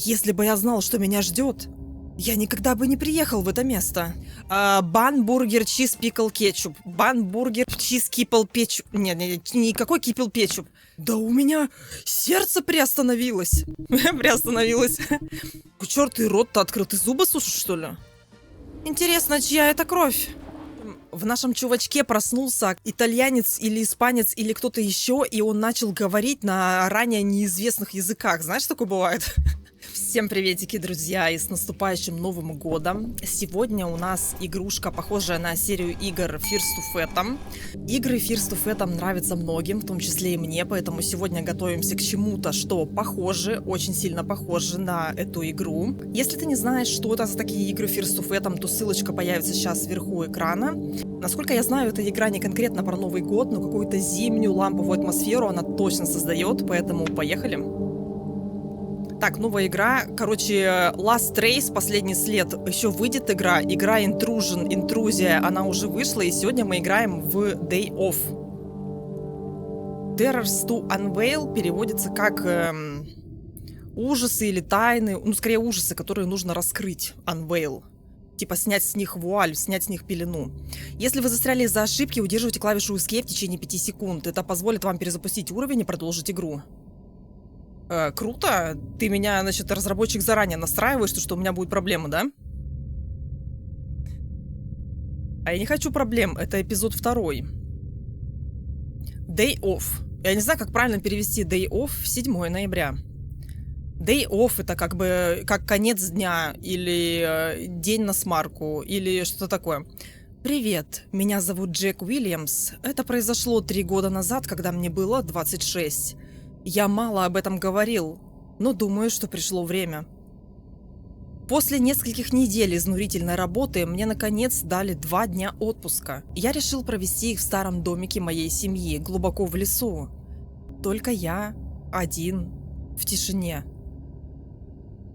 Если бы я знал, что меня ждет, я никогда бы не приехал в это место. Бан, бургер, чиз, пикл, кетчуп. Бан, бургер, чиз, кипл, кетчуп. Нет, никакой кипл, кетчуп. Да у меня сердце приостановилось. Приостановилось. Черт, ты рот-то открыл, ты зубы сушишь, что ли? Интересно, чья это кровь? В нашем чувачке проснулся итальянец или испанец или кто-то еще, и он начал говорить на ранее неизвестных языках. Знаешь, такое бывает? Всем приветики, друзья, и с наступающим Новым годом. Сегодня у нас игрушка, похожая на серию игр First to Fathom. Игры First to Fathom нравятся многим, в том числе и мне, поэтому сегодня готовимся к чему-то, что похоже, очень сильно похоже на эту игру. Если ты не знаешь, что это за такие игры First to Fathom, то ссылочка появится сейчас сверху экрана. Насколько я знаю, эта игра не конкретно про Новый год, но какую-то зимнюю ламповую атмосферу она точно создает, поэтому поехали. Так, новая игра, короче, Last Trace, последний след, еще выйдет игра, игра Intrusion, интрузия, она уже вышла, и сегодня мы играем в Day Of. Terrors to Unveil переводится как ужасы или тайны, ну, скорее ужасы, которые нужно раскрыть, Unveil. Типа снять с них вуаль, снять с них пелену. Если вы застряли из-за ошибки, удерживайте клавишу Escape в течение 5 секунд, это позволит вам перезапустить уровень и продолжить игру. Круто. Ты меня, значит, разработчик заранее настраиваешь, что у меня будет проблема, да? А я не хочу проблем. Это эпизод 2. Day Off. Я не знаю, как правильно перевести Day Off в 7 ноября. Day Off это как бы как конец дня или день на смарку или что-то такое. Привет, меня зовут Джек Уильямс. Это произошло 3 года назад, когда мне было 26. Я мало об этом говорил, но думаю, что пришло время. После нескольких недель изнурительной работы мне наконец дали 2 дня отпуска. Я решил провести их в старом домике моей семьи, глубоко в лесу. Только я, один, в тишине.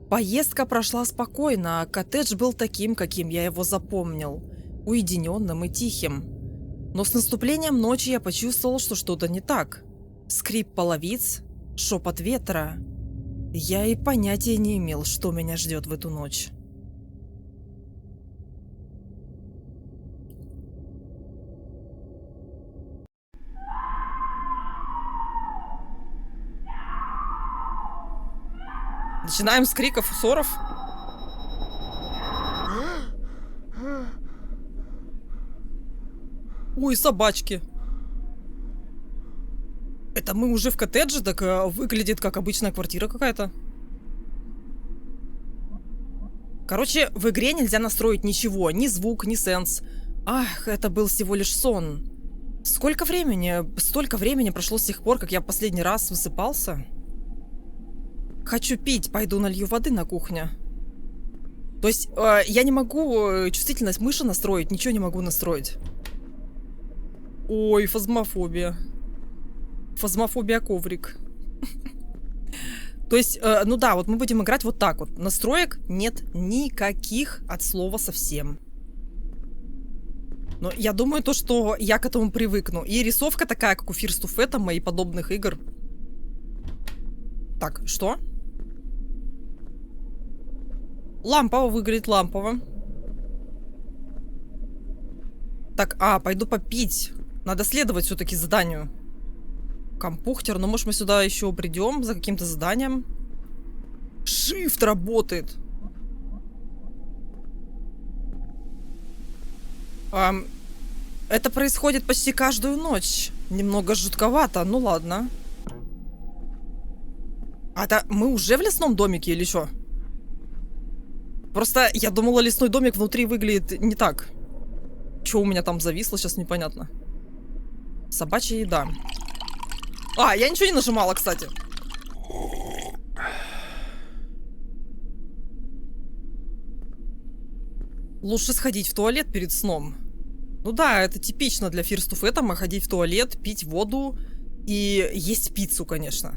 Поездка прошла спокойно, а коттедж был таким, каким я его запомнил, уединенным и тихим. Но с наступлением ночи я почувствовал, что что-то не так. Скрип половиц, шепот ветра. Я и понятия не имел, что меня ждет в эту ночь. Начинаем с криков и ссоров. Ой, собачки. Это мы уже в коттедже, так выглядит как обычная квартира какая-то. Короче, в игре нельзя настроить ничего, ни звук, ни сенс. Ах, это был всего лишь сон. Столько времени прошло с тех пор, как я в последний раз высыпался. Хочу пить, пойду налью воды на кухне. То есть, я не могу чувствительность мыши настроить, ничего не могу настроить. Ой, фазмофобия. Фазмофобия коврик. То есть, ну да, вот мы будем играть вот так вот. Настроек нет никаких от слова совсем. Но я думаю, то, что я к этому привыкну. И рисовка такая, как у First to Fathom и подобных игр. Так, что? Лампово выглядит, лампово. Так, пойду попить. Надо следовать все-таки заданию. Компухтер, ну может мы сюда еще придем за каким-то заданием. Shift работает. Это происходит почти каждую ночь. Немного жутковато, ну ладно. Это мы уже в лесном домике или что? Просто я думала, лесной домик внутри выглядит не так. Что у меня там зависло, сейчас непонятно. Собачья еда. Я ничего не нажимала, кстати. Лучше сходить в туалет перед сном. Ну да, это типично для First to Fathom, ходить в туалет, пить воду и есть пиццу, конечно.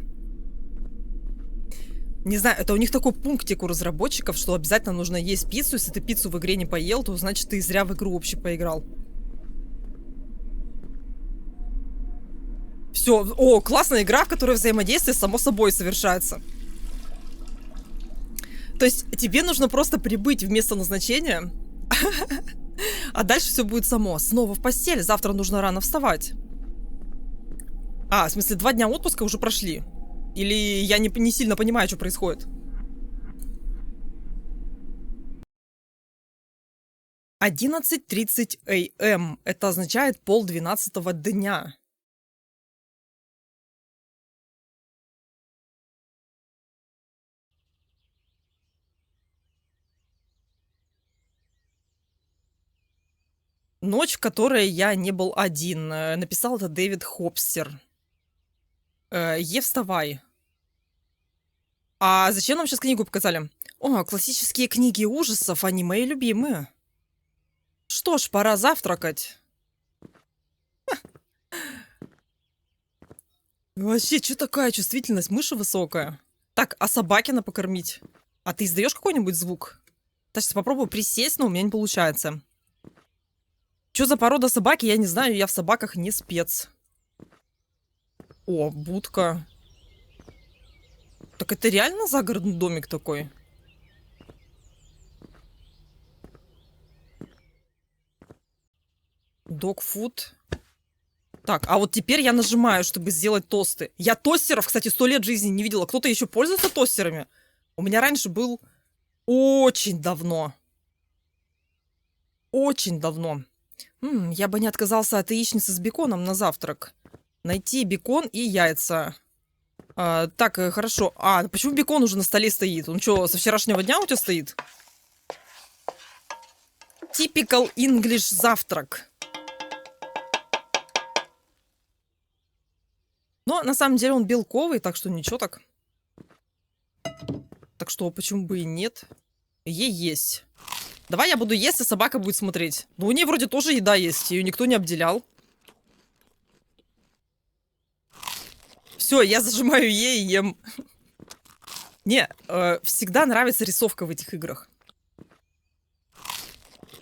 Не знаю, это у них такой пунктик у разработчиков, что обязательно нужно есть пиццу. Если ты пиццу в игре не поел, то значит ты зря в игру вообще поиграл. Все, классная игра, в которой взаимодействие само собой совершается. То есть тебе нужно просто прибыть в место назначения, а дальше все будет само. Снова в постель, завтра нужно рано вставать. А, в смысле, 2 дня отпуска уже прошли? Или я не сильно понимаю, что происходит? 11:30 АМ. Это означает 10:30 дня. Ночь, в которой я не был один. Написал это Дэвид Хопстер. Вставай. А зачем нам сейчас книгу показали? О, классические книги ужасов, они мои любимые. Что ж, пора завтракать. Вообще, что такая чувствительность мыши высокая? Так, а собакина покормить? А ты издаешь какой-нибудь звук? Так, сейчас попробую присесть, но у меня не получается. Что за порода собаки, я не знаю, я в собаках не спец. О, будка. Так это реально загородный домик такой? Догфуд. Так, а вот теперь я нажимаю, чтобы сделать тосты. Я тостеров, кстати, 100 лет жизни не видела. Кто-то еще пользуется тостерами? У меня раньше был очень давно. Очень давно. Я бы не отказался от яичницы с беконом на завтрак. Найти бекон и яйца. Так, хорошо. А, почему бекон уже на столе стоит? Он что, со вчерашнего дня у тебя стоит? Typical English завтрак. Но на самом деле он белковый, так что ничего так. Так что почему бы и нет? Есть. Давай я буду есть, а собака будет смотреть. Но у нее вроде тоже еда есть, ее никто не обделял. Все, я зажимаю ей и ем. Не, всегда нравится рисовка в этих играх.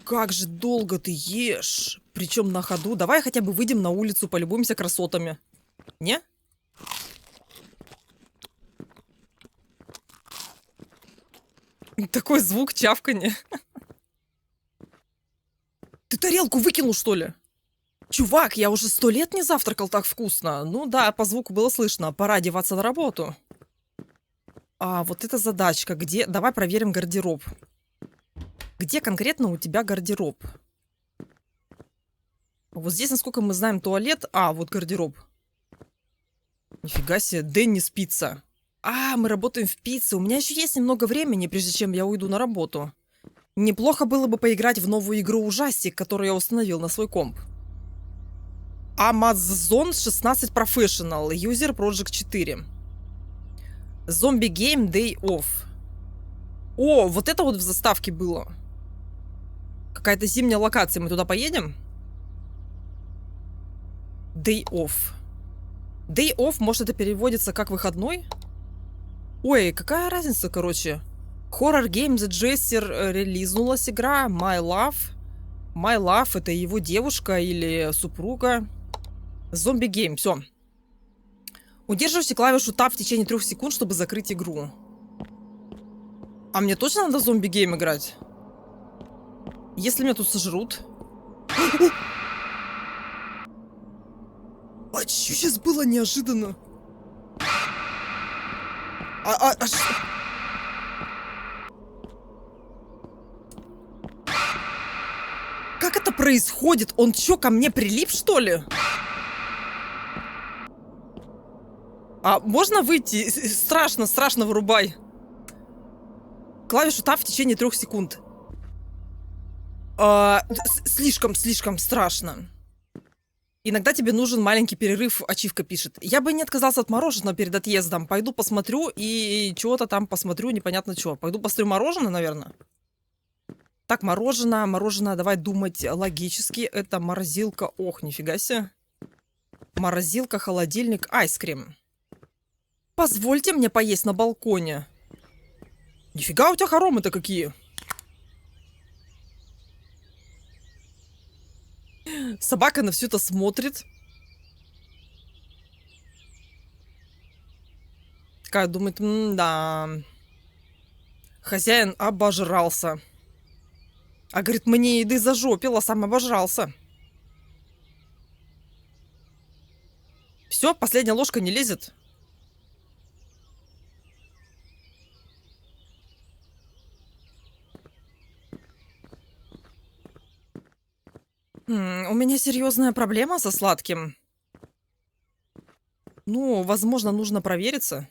Как же долго ты ешь. Причем на ходу. Давай хотя бы выйдем на улицу, полюбуемся красотами. Не? Такой звук чавканья. Ты тарелку выкинул, что ли? Чувак, я уже 100 лет не завтракал так вкусно. Ну да, по звуку было слышно. Пора одеваться на работу. А, вот эта задачка. Где? Давай проверим гардероб. Где конкретно у тебя гардероб? Вот здесь, насколько мы знаем, туалет. А, вот гардероб. Нифига себе, Деннис пицца. А, мы работаем в пицце. У меня еще есть немного времени, прежде чем я уйду на работу. Неплохо было бы поиграть в новую игру ужастик, которую я установил на свой комп. Amazon 16 Professional. User Project 4. Zombie Game Day Off. О, вот это вот в заставке было. Какая-то зимняя локация. Мы туда поедем? Day Off. Day Off, может, это переводится как выходной? Ой, какая разница, короче. Horror Game The Jester релизнулась игра. My Love. My Love это его девушка или супруга. Zombie Game, все. Удерживайте клавишу Tab в течение 3 секунд, чтобы закрыть игру. А мне точно надо Zombie Game играть? Если меня тут сожрут... А что сейчас было неожиданно? Как это происходит? Он что, ко мне прилип, что ли? А можно выйти? Страшно, страшно, вырубай. Клавишу Tab в течение 3 секунд. Слишком страшно. Иногда тебе нужен маленький перерыв, ачивка пишет. Я бы не отказался от мороженого перед отъездом. Пойду посмотрю и чего-то там посмотрю, непонятно что. Пойду посмотрю мороженое, наверное. Так, мороженое, давай думать логически. Это морозилка. Ох, нифига себе. Морозилка, холодильник, айскрим. Позвольте мне поесть на балконе. Нифига у тебя хоромы-то какие. Собака на все это смотрит. Такая думает, да. Хозяин обожрался. А говорит, мне еды зажопил, а сам обожрался. Все, последняя ложка не лезет. У меня серьезная проблема со сладким. Ну, возможно, нужно провериться.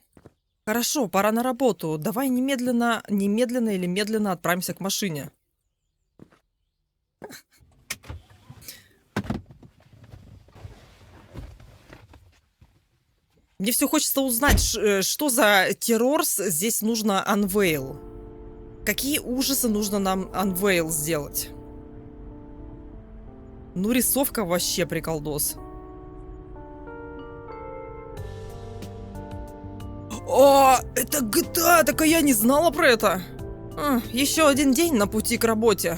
Хорошо, пора на работу. Давай немедленно или медленно отправимся к машине. Мне все хочется узнать, что за террор здесь нужно unveil. Какие ужасы нужно нам unveil сделать? Ну, рисовка вообще приколдос. О, это GTA, так я не знала про это. Еще один день на пути к работе.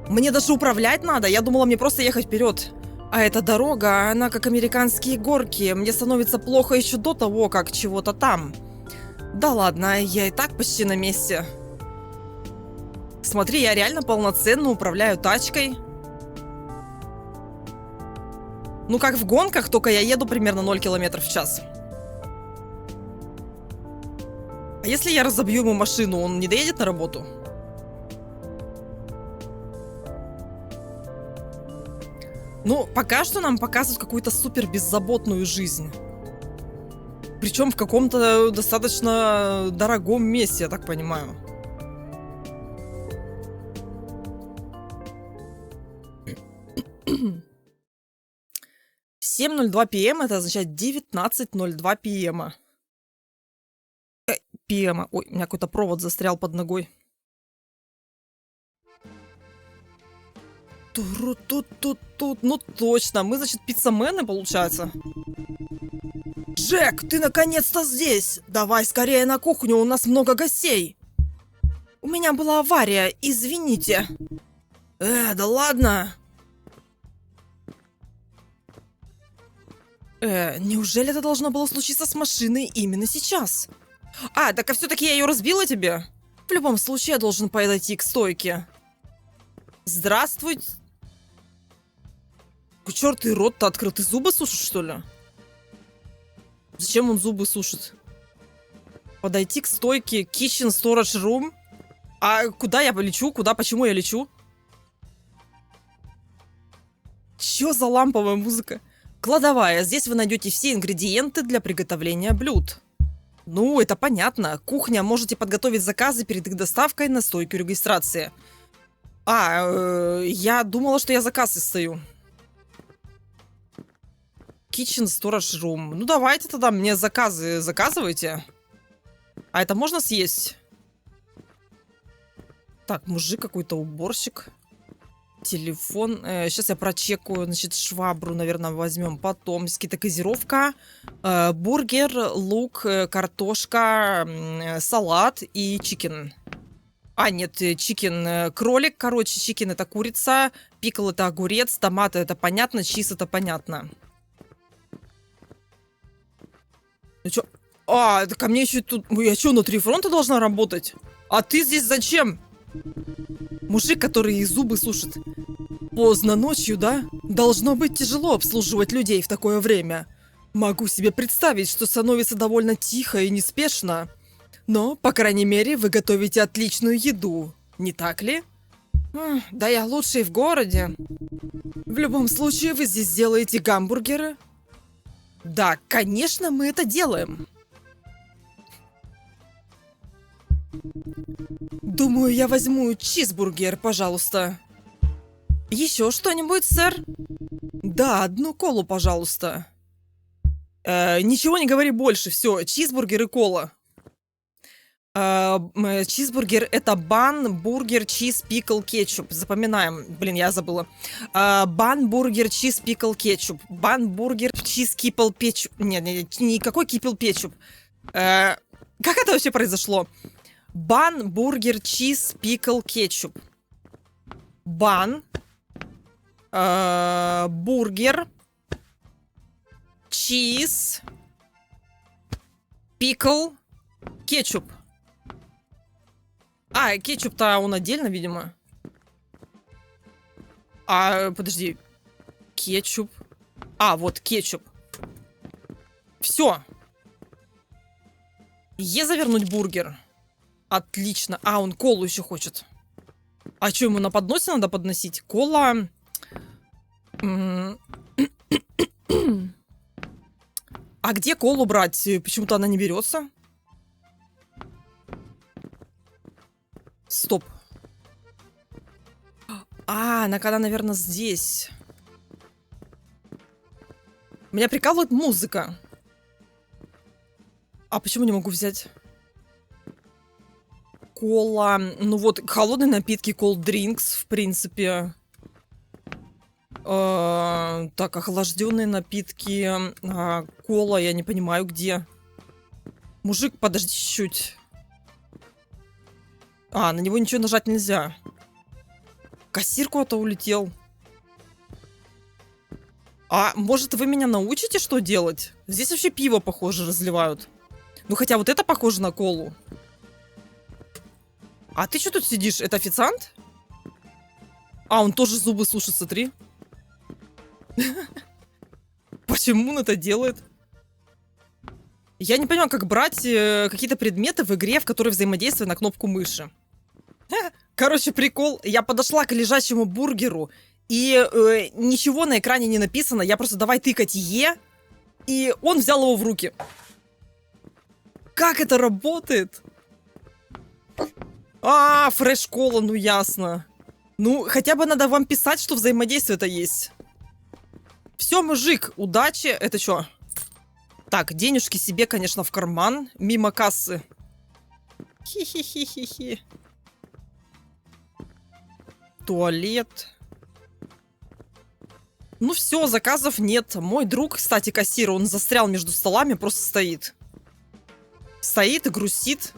Мне даже управлять надо, я думала, мне просто ехать вперед. А эта дорога, она как американские горки. Мне становится плохо еще до того, как чего-то там. Да ладно, я и так почти на месте. Смотри, я реально полноценно управляю тачкой. Ну, как в гонках, только я еду примерно 0 км в час. А если я разобью ему машину, он не доедет на работу? Ну, пока что нам показывают какую-то супер беззаботную жизнь. Причем в каком-то достаточно дорогом месте, я так понимаю. «7:02 п.м. это означает 19:02 п.м. п.м. Ой, у меня какой-то провод застрял под ногой. Тут. Ну точно, мы, значит, пиццамены, получается. Джек, ты наконец-то здесь! Давай скорее на кухню, у нас много гостей. У меня была авария, извините. Да ладно. Неужели это должно было случиться с машиной именно сейчас? Так а все-таки я ее разбила тебе? В любом случае, я должен подойти к стойке. Здравствуйте. Черт, ты рот-то открыл, ты зубы сушишь, что ли? Зачем он зубы сушит? Подойти к стойке Kitchen Storage Room? А куда я полечу? Почему я лечу? Чё за ламповая музыка? Кладовая. Здесь вы найдете все ингредиенты для приготовления блюд. Ну, это понятно. Кухня. Можете подготовить заказы перед их доставкой на стойку регистрации. Я думала, что я за кассой стою. Kitchen Storage Room. Ну, давайте тогда мне заказы заказывайте. А это можно съесть? Так, мужик какой-то, уборщик. Телефон. Сейчас я прочекаю. Значит, швабру, наверное, возьмем потом. Какие-то газировка. Бургер, лук, картошка, салат и чикен. Нет, чикен, кролик, короче, чикен это курица, пикл это огурец, томаты это понятно, чиз это понятно. Ну чё? Так ко мне еще тут... Я что, на 3 фронта должна работать? А ты здесь зачем? Мужик, который зубы сушит. Поздно ночью, да? Должно быть тяжело обслуживать людей в такое время. Могу себе представить, что становится довольно тихо и неспешно. Но, по крайней мере, вы готовите отличную еду, не так ли? Да я лучший в городе. В любом случае, вы здесь делаете гамбургеры? Да, конечно, мы это делаем. Думаю, я возьму чизбургер, пожалуйста. Еще что-нибудь, сэр? Да, 1 колу, пожалуйста. Ничего не говори больше, все, чизбургер и кола. Чизбургер это бан, бургер, чиз, пикл, кетчуп. Запоминаем. Блин, я забыла. Бан, бургер, чиз, пикл, кетчуп. Бан, бургер, чиз, кипл, кетчуп. Нет, никакой кипл, кетчуп. Как это вообще произошло? Бан, бургер, чиз, пикл, кетчуп. Бан, бургер, чиз, пикл, кетчуп. А, кетчуп-то он отдельно, видимо. А, подожди. Кетчуп. А, вот кетчуп. Все. Завернуть бургер. Отлично. А, он колу еще хочет. А что, ему на подносе надо подносить? Кола... А где колу брать? Почему-то она не берется. Стоп. А, она, наверное, здесь. Меня прикалывает музыка. А почему не могу взять? Кола. Ну вот, холодные напитки, cold drinks, в принципе. Так, охлажденные напитки. Кола, я не понимаю, где. Мужик, подожди чуть-чуть. А, на него ничего нажать нельзя. Кассир куда-то улетел. А может, вы меня научите, что делать? Здесь вообще пиво, похоже, разливают. Ну, хотя вот это похоже на колу. А ты что тут сидишь? Это официант? А, он тоже зубы сушит, смотри. Почему он это делает? Я не понимаю, как брать какие-то предметы в игре, в которой взаимодействие на кнопку мыши. Короче, прикол. Я подошла к лежащему бургеру, и ничего на экране не написано. Я просто давай тыкать Е, и он взял его в руки. Как это работает? А, фреш-кола, ну ясно. Ну, хотя бы надо вам писать, что взаимодействие-то есть. Все, мужик, удачи. Это что? Так, денежки себе, конечно, в карман. Мимо кассы. Хи-хи-хи-хи-хи. Туалет. Ну все, заказов нет. Мой друг, кстати, кассир, он застрял между столами, просто стоит. Стоит и грустит.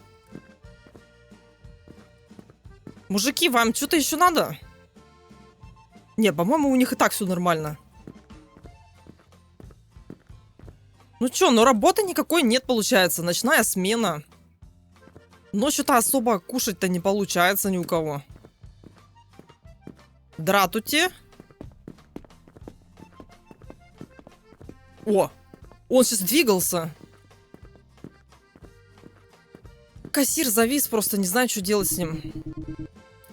Мужики, вам что-то еще надо? Не, по-моему, у них и так все нормально. Ну чё, ну работы никакой нет, получается. Ночная смена. Но что-то особо кушать-то не получается ни у кого. Дратути. О, он сейчас двигался. Кассир завис, просто не знаю, что делать с ним.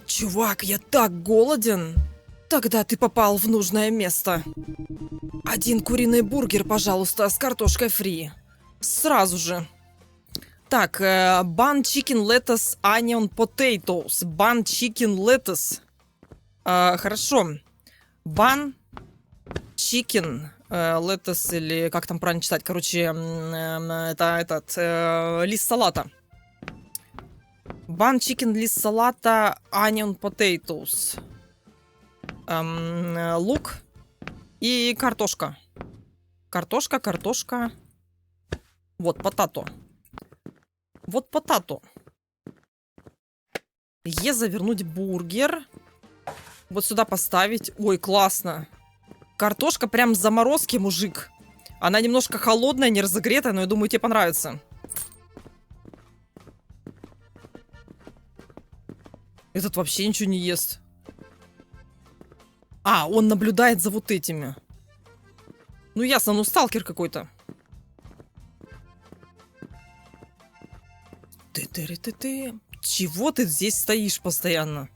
Чувак, я так голоден. Тогда ты попал в нужное место. Один куриный бургер, пожалуйста, с картошкой фри. Сразу же. Так, bun chicken lettuce onion potatoes. Bun chicken lettuce. Хорошо. Bun chicken lettuce, или как там правильно читать? Короче, это этот лист салата. Bun chicken, лист салата, onion potatoes. Лук и картошка. Картошка. Вот, потато. Вот потато. Завернуть бургер. Вот сюда поставить. Ой, классно. Картошка прям с заморозки, мужик. Она немножко холодная, не разогретая, но я думаю, тебе понравится. Этот вообще ничего не ест. А, он наблюдает за вот этими. Ну, ясно, ну сталкер какой-то. Ты. Чего ты здесь стоишь постоянно?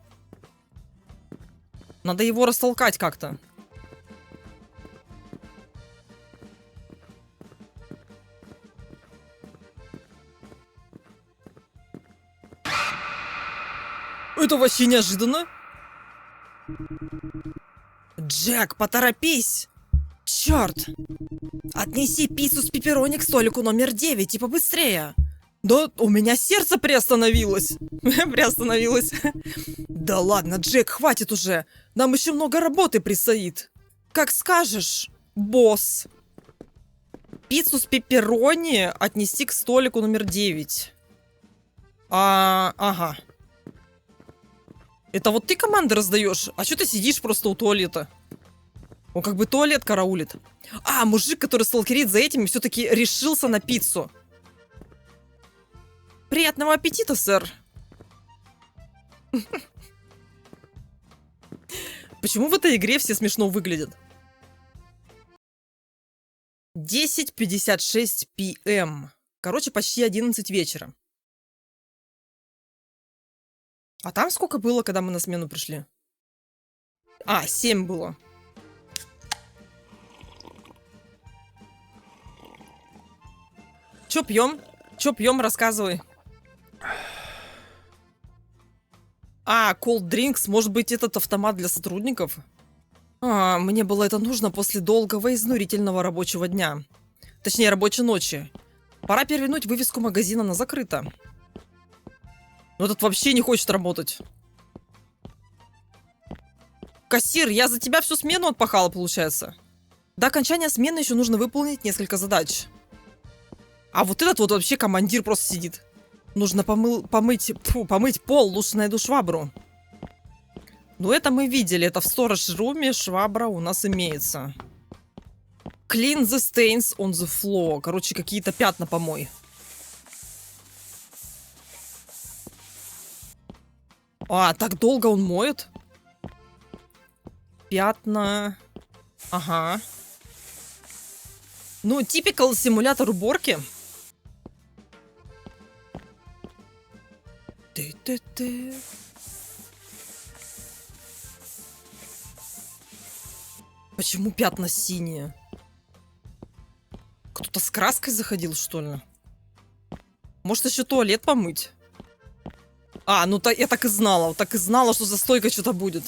Надо его растолкать как-то. Это вообще неожиданно. Джек, поторопись! Черт! Отнеси пиццу с пепперони к столику номер 9 и побыстрее! Да у меня сердце приостановилось! Приостановилось. Да ладно, Джек, хватит уже! Нам еще много работы предстоит! Как скажешь, босс! Пиццу с пепперони отнести к столику номер 9. Ага. Это вот ты команды раздаешь? А что ты сидишь просто у туалета? Он как бы туалет караулит. А, мужик, который сталкерит за этими, все-таки решился на пиццу. Приятного аппетита, сэр. Почему в этой игре все смешно выглядят? 10:56 p.m. Короче, почти 11 вечера. А там сколько было, когда мы на смену пришли? 7 было. Чё пьем? Чё пьем? Рассказывай. Cold Drinks, может быть, этот автомат для сотрудников? Мне было это нужно после долгого и изнурительного рабочего дня. Точнее, рабочей ночи. Пора перевернуть вывеску магазина на закрыто. Но этот вообще не хочет работать. Кассир, я за тебя всю смену отпахала, получается. До окончания смены еще нужно выполнить несколько задач. А вот этот вот вообще командир просто сидит. Нужно помыть пол, лучше найду швабру. Ну, это мы видели, это в сторож-руме швабра у нас имеется. Clean the stains on the floor. Короче, какие-то пятна помой. Так долго он моет? Пятна. Ага. Ну, типикал симулятор уборки. Ты-ты-ты. Почему пятна синие? Кто-то с краской заходил, что ли? Может, еще туалет помыть? Ну я так и знала. Так и знала, что за стойкой что-то будет.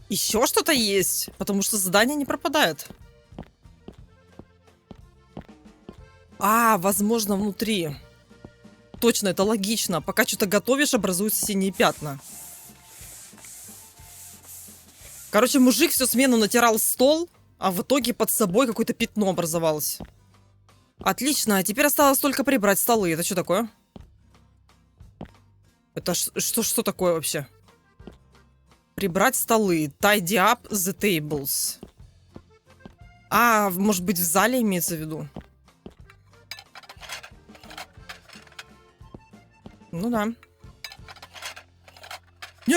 Еще что-то есть? Потому что задание не пропадает. Возможно, внутри. Точно, это логично. Пока что-то готовишь, образуются синие пятна. Короче, мужик всю смену натирал стол, а в итоге под собой какое-то пятно образовалось. Отлично, а теперь осталось только прибрать столы. Это что такое? Это что такое вообще? Прибрать столы. Tidy up the tables. Может быть, в зале имеется в виду? Ну да.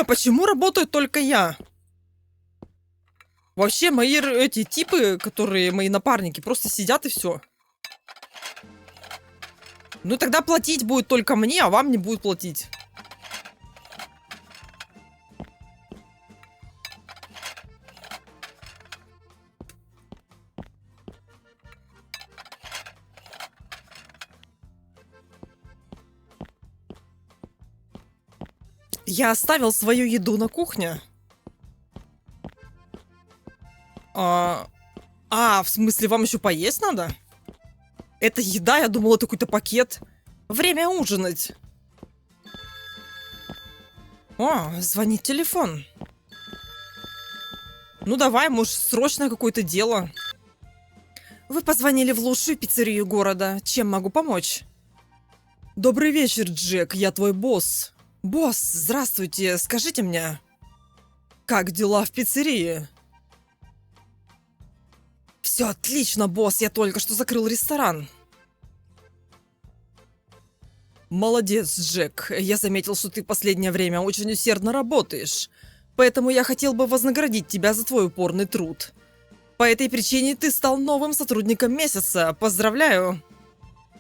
Почему работаю только я? Вообще, мои эти типы, которые мои напарники, просто сидят и все. Ну тогда платить будет только мне, а вам не будет платить. Я оставил свою еду на кухне. В смысле, вам еще поесть надо? Это еда, я думала, это какой-то пакет. Время ужинать. Звонит телефон. Ну давай, может, срочное какое-то дело. Вы позвонили в лучшую пиццерию города. Чем могу помочь? Добрый вечер, Джек, я твой босс. Босс, здравствуйте, скажите мне, как дела в пиццерии? Все отлично, босс, я только что закрыл ресторан. Молодец, Джек. Я заметил, что ты в последнее время очень усердно работаешь. Поэтому я хотел бы вознаградить тебя за твой упорный труд. По этой причине ты стал новым сотрудником месяца. Поздравляю.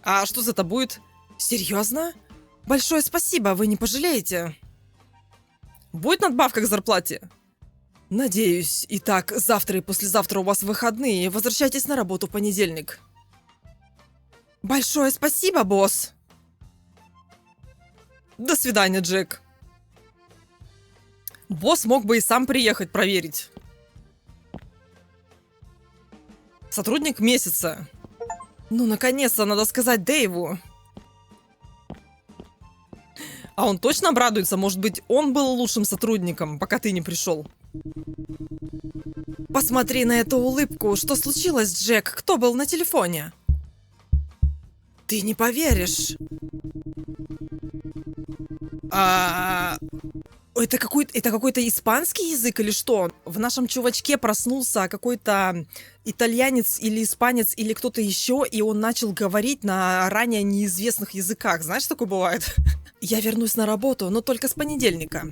А что за это будет? Серьезно? Большое спасибо, вы не пожалеете. Будет надбавка к зарплате? Надеюсь. Итак, завтра и послезавтра у вас выходные. Возвращайтесь на работу в понедельник. Большое спасибо, босс. До свидания, Джек. Босс мог бы и сам приехать проверить. Сотрудник месяца. Ну, наконец-то, надо сказать Дэйву. А он точно обрадуется? Может быть, он был лучшим сотрудником, пока ты не пришел? Посмотри на эту улыбку. Что случилось, Джек? Кто был на телефоне? Ты не поверишь. Это какой-то испанский язык или что? В нашем чувачке проснулся какой-то итальянец или испанец или кто-то еще, и он начал говорить на ранее неизвестных языках. Знаешь, такое бывает? Я вернусь на работу, но только с понедельника.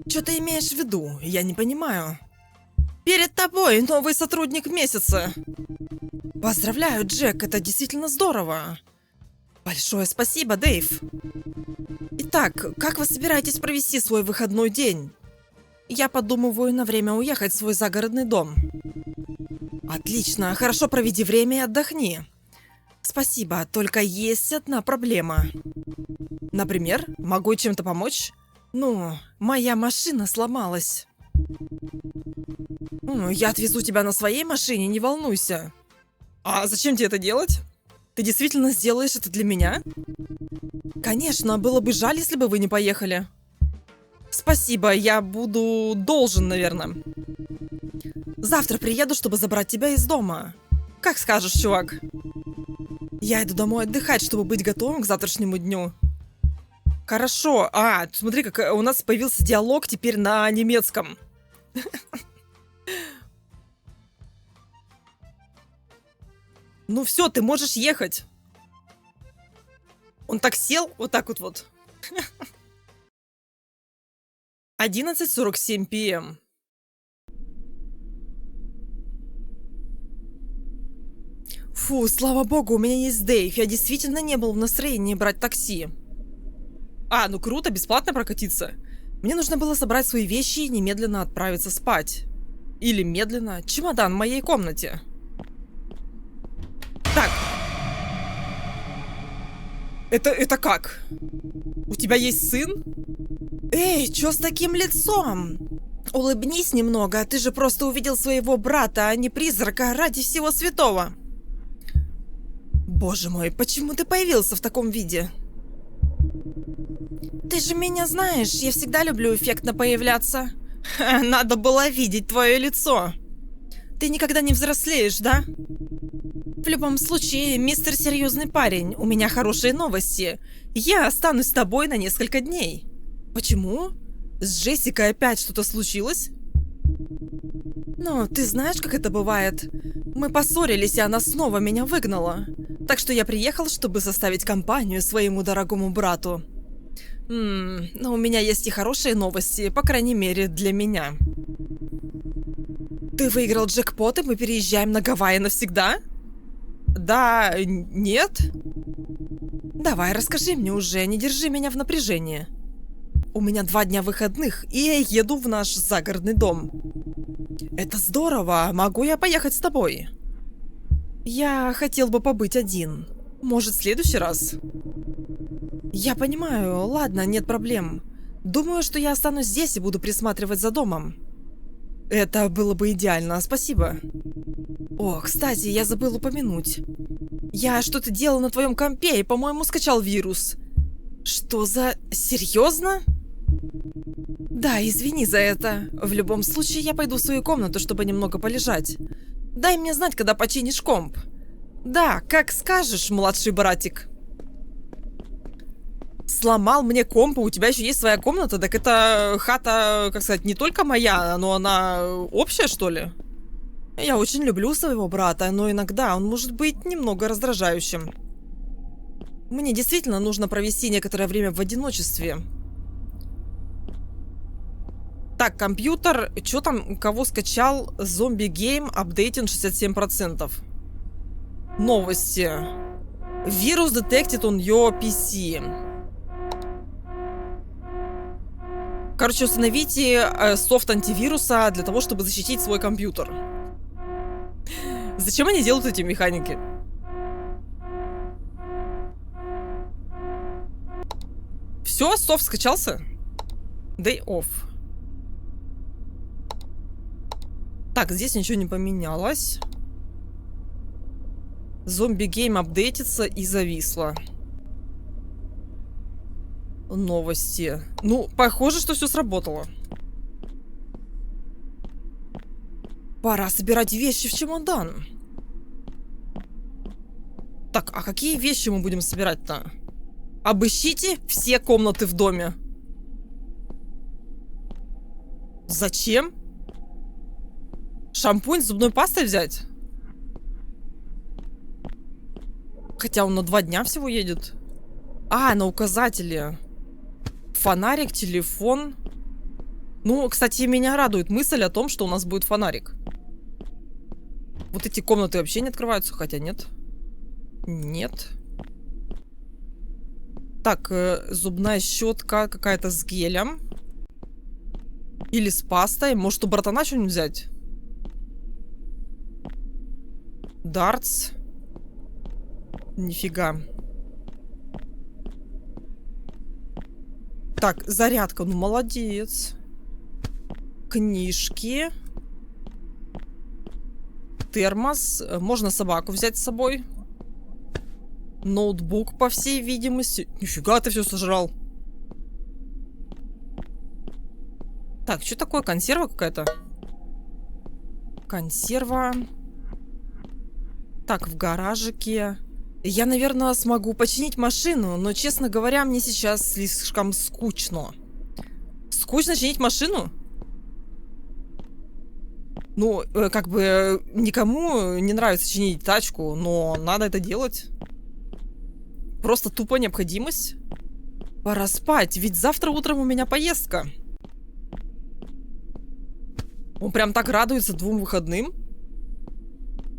Что ты имеешь в виду? Я не понимаю. Перед тобой новый сотрудник месяца. Поздравляю, Джек, это действительно здорово. Большое спасибо, Дэйв. Итак, как вы собираетесь провести свой выходной день? Я подумываю на время уехать в свой загородный дом. Отлично, хорошо проведи время и отдохни. Спасибо, только есть одна проблема. Например, могу чем-то помочь? Ну, моя машина сломалась. Я отвезу тебя на своей машине, не волнуйся. А зачем тебе это делать? Ты действительно сделаешь это для меня? Конечно, было бы жаль, если бы вы не поехали. Спасибо, я буду должен, наверное. Завтра приеду, чтобы забрать тебя из дома. Как скажешь, чувак. Я иду домой отдыхать, чтобы быть готовым к завтрашнему дню. Хорошо. Смотри, как у нас появился диалог теперь на немецком. Ну все, ты можешь ехать. Он так сел, вот так вот. 11:47 p.m. Фу, слава богу, у меня есть Дэйв. Я действительно не был в настроении брать такси. Ну круто, бесплатно прокатиться. Мне нужно было собрать свои вещи и немедленно отправиться спать. Или медленно. Чемодан в моей комнате. Так. Это как? У тебя есть сын? Эй, чё с таким лицом? Улыбнись немного, ты же просто увидел своего брата, а не призрака, ради всего святого. Боже мой, почему ты появился в таком виде? Ты же меня знаешь, я всегда люблю эффектно появляться. Надо было видеть твое лицо. Ты никогда не взрослеешь, да? В любом случае, мистер серьезный парень, у меня хорошие новости. Я останусь с тобой на несколько дней. Почему? С Джессикой опять что-то случилось? Ну, ты знаешь, как это бывает? Мы поссорились, и она снова меня выгнала. Так что я приехал, чтобы составить компанию своему дорогому брату. Но у меня есть и хорошие новости, по крайней мере, для меня. Ты выиграл джекпот, и мы переезжаем на Гавайи навсегда? Да, нет? Давай, расскажи мне уже, не держи меня в напряжении. У меня 2 дня выходных, и я еду в наш загородный дом. Это здорово, могу я поехать с тобой? Я хотел бы побыть один. Может, в следующий раз? Я понимаю, ладно, нет проблем. Думаю, что я останусь здесь и буду присматривать за домом. Это было бы идеально, спасибо. О, кстати, я забыл упомянуть. Я что-то делал на твоем компе и, по-моему, скачал вирус. Что за... Серьезно? Да, извини за это. В любом случае, я пойду в свою комнату, чтобы немного полежать. Дай мне знать, когда починишь комп. Да, как скажешь, младший братик. Сломал мне комп, у тебя еще есть своя комната? Так это хата, как сказать, не только моя, но она общая, что ли? Я очень люблю своего брата, но иногда он может быть немного раздражающим. Мне действительно нужно провести некоторое время в одиночестве. Так, компьютер, что там, кого скачал? Zombie Game, апдейтинг 67%. Новости. Virus detected on your PC. Короче, установите софт антивируса для того, чтобы защитить свой компьютер. Зачем они делают эти механики? Все, софт скачался? Day off. Так, здесь ничего не поменялось. Zombie Game апдейтится и зависло. Новости. Ну, похоже, что все сработало. Пора собирать вещи в чемодан. Так, а какие вещи мы будем собирать-то? Обыщите все комнаты в доме. Зачем? Шампунь с зубной пастой взять? Хотя он на 2 дня всего едет. А, на указателе. Фонарик, телефон. Ну, кстати, меня радует мысль о том, что у нас будет фонарик. Вот эти комнаты вообще не открываются, хотя нет. Нет. Так, зубная щетка какая-то с гелем. Или с пастой. Может, у братана что-нибудь взять? Дартс. Нифига. Так, зарядка. Ну, молодец. Книжки. Термос. Можно собаку взять с собой. Ноутбук, по всей видимости. Нифига ты все сожрал. Так, что такое? Консерва какая-то? Консерва. Так, в гаражике. Я, наверное, смогу починить машину, но, честно говоря, мне сейчас слишком скучно. Скучно чинить машину? Ну, как бы никому не нравится чинить тачку, но надо это делать. Просто тупо необходимость. Пора спать, ведь завтра утром у меня поездка. Он прям так радуется 2 выходным.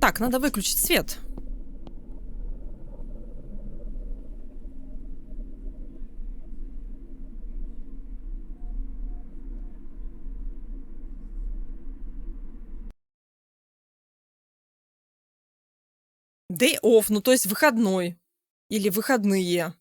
Так, надо выключить свет. Day off, ну то есть выходной. Или выходные.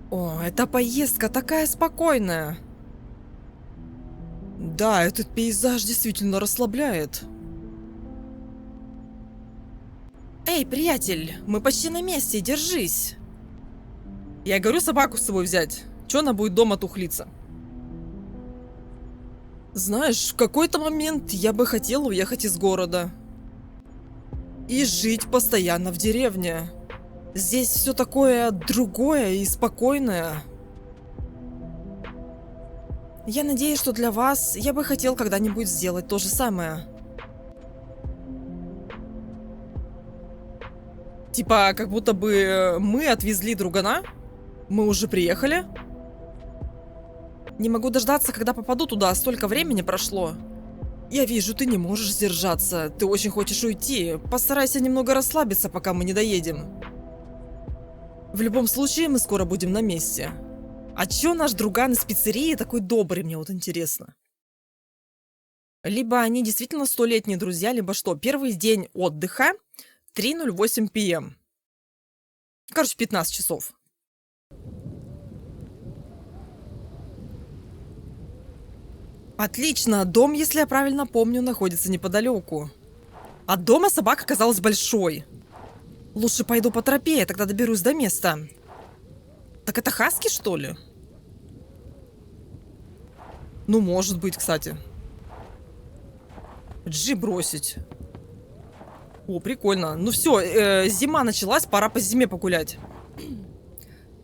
О, эта поездка такая спокойная. Да, этот пейзаж действительно расслабляет. Эй, приятель, мы почти на месте, держись. Я говорю, собаку с собой взять. Чё она будет дома тухлиться? Знаешь, в какой-то момент я бы хотел уехать из города. И жить постоянно в деревне. Здесь все такое другое и спокойное. Я надеюсь, что для вас я бы хотел когда-нибудь сделать то же самое. Типа, как будто бы мы отвезли другана. Мы уже приехали. Не могу дождаться, когда попаду туда. Столько времени прошло. Я вижу, ты не можешь сдержаться. Ты очень хочешь уйти. Постарайся немного расслабиться, пока мы не доедем. В любом случае, мы скоро будем на месте. А чё наш друган из пиццерии такой добрый, мне вот интересно. Либо они действительно 100-летние друзья, либо что. Первый день отдыха. 3:08 p.m. Короче, 15 часов. Отлично. Дом, если я правильно помню, находится неподалеку. От дома собака оказалась большой. Лучше пойду по тропе, тогда доберусь до места. Так это хаски, что ли? Ну, может быть, кстати. Джи бросить. О, прикольно. Ну все, зима началась, пора по зиме погулять.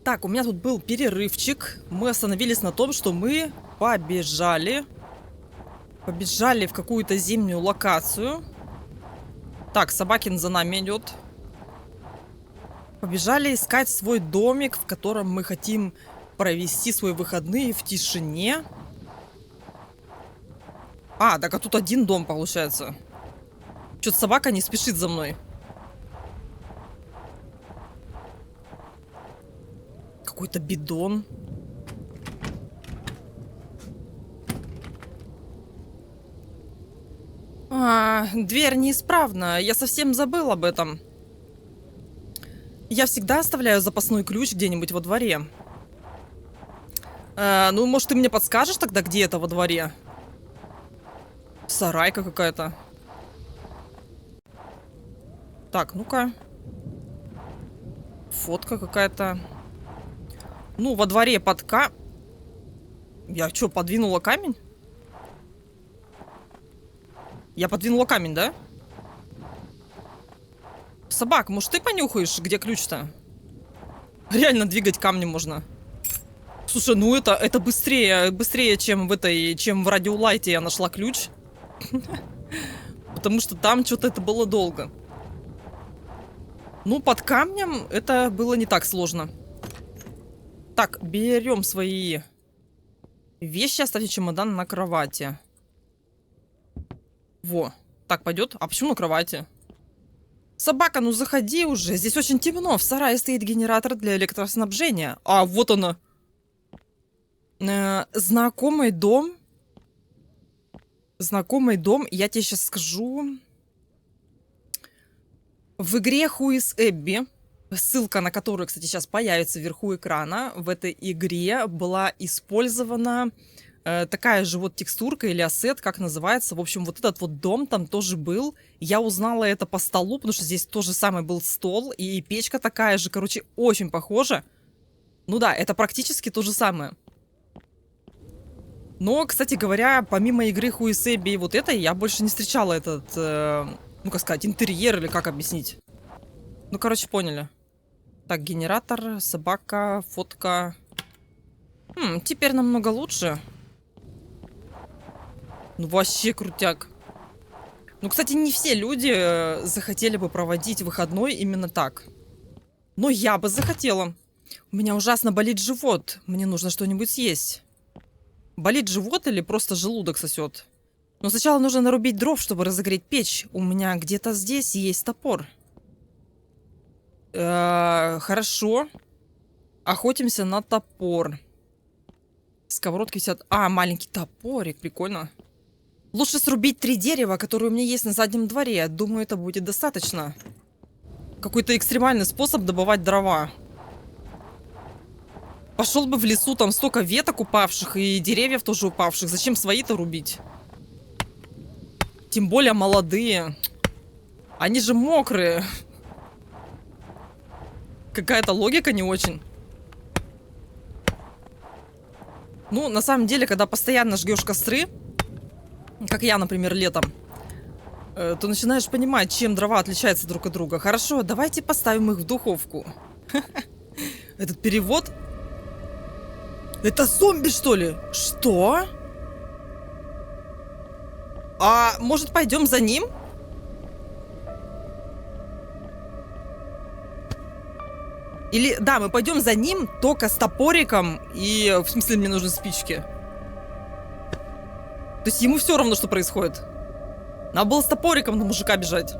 Так, у меня тут был перерывчик. Мы остановились на том, что мы побежали. Побежали в какую-то зимнюю локацию. Так, Собакин за нами идет. Побежали искать свой домик, в котором мы хотим провести свои выходные в тишине. А, так а тут один дом получается. Что-то собака не спешит за мной. Какой-то бидон. Дверь неисправна. Я совсем забыл об этом. Я всегда оставляю запасной ключ где-нибудь во дворе. Ну, может, ты мне подскажешь тогда, где это во дворе? Сарайка какая-то. Так, ну-ка. Фотка какая-то. Ну, во дворе Я что, подвинула камень? Я подвинула камень, да? Собак, может, ты понюхаешь, где ключ-то? Реально двигать камни можно. Слушай, ну это быстрее, чем в радиолайте я нашла ключ. Потому что там что-то это было долго. Ну, под камнем это было не так сложно. Так, берем свои вещи, оставьте чемодан на кровати. Во. Так, пойдет? А почему на кровати? Собака, ну заходи уже. Здесь очень темно. В сарае стоит генератор для электроснабжения. А, вот она. Знакомый дом. Знакомый дом. Я тебе сейчас скажу. В игре Who is Эбби, ссылка на которую, кстати, сейчас появится вверху экрана, в этой игре была использована такая же вот текстурка или ассет, как называется. В общем, вот этот вот дом там тоже был. Я узнала это по столу, потому что здесь тоже самый был стол, и печка такая же. Короче, очень похожа. Ну да, это практически то же самое. Но, кстати говоря, помимо игры Who is Эбби и вот этой, я больше не встречала этот, ну, как сказать, интерьер или как объяснить. Ну, короче, поняли. Так, генератор, собака, фотка. Теперь намного лучше. Ну, вообще крутяк. Ну, кстати, не все люди захотели бы проводить выходной именно так. Но я бы захотела. У меня ужасно болит живот. Мне нужно что-нибудь съесть. Болит живот или просто желудок сосет? Но сначала нужно нарубить дров, чтобы разогреть печь. У меня где-то здесь есть топор. Хорошо. Охотимся на топор. Сковородки висят. А, маленький топорик. Прикольно. Лучше срубить 3 дерева, которые у меня есть на заднем дворе. Думаю, это будет достаточно. Какой-то экстремальный способ добывать дрова. Пошел бы в лесу, там столько веток упавших и деревьев тоже упавших. Зачем свои-то рубить? Тем более молодые. Они же мокрые. Какая-то логика не очень. Ну, на самом деле, когда постоянно жгешь костры, как я, например, летом, то начинаешь понимать, чем дрова отличаются друг от друга. Хорошо, давайте поставим их в духовку. Этот перевод... Это зомби, что ли? Что? А может, пойдем за ним? Или, да, мы пойдем за ним, только с топориком. И, в смысле, мне нужны спички. То есть ему все равно, что происходит. Надо было с топориком на мужика бежать.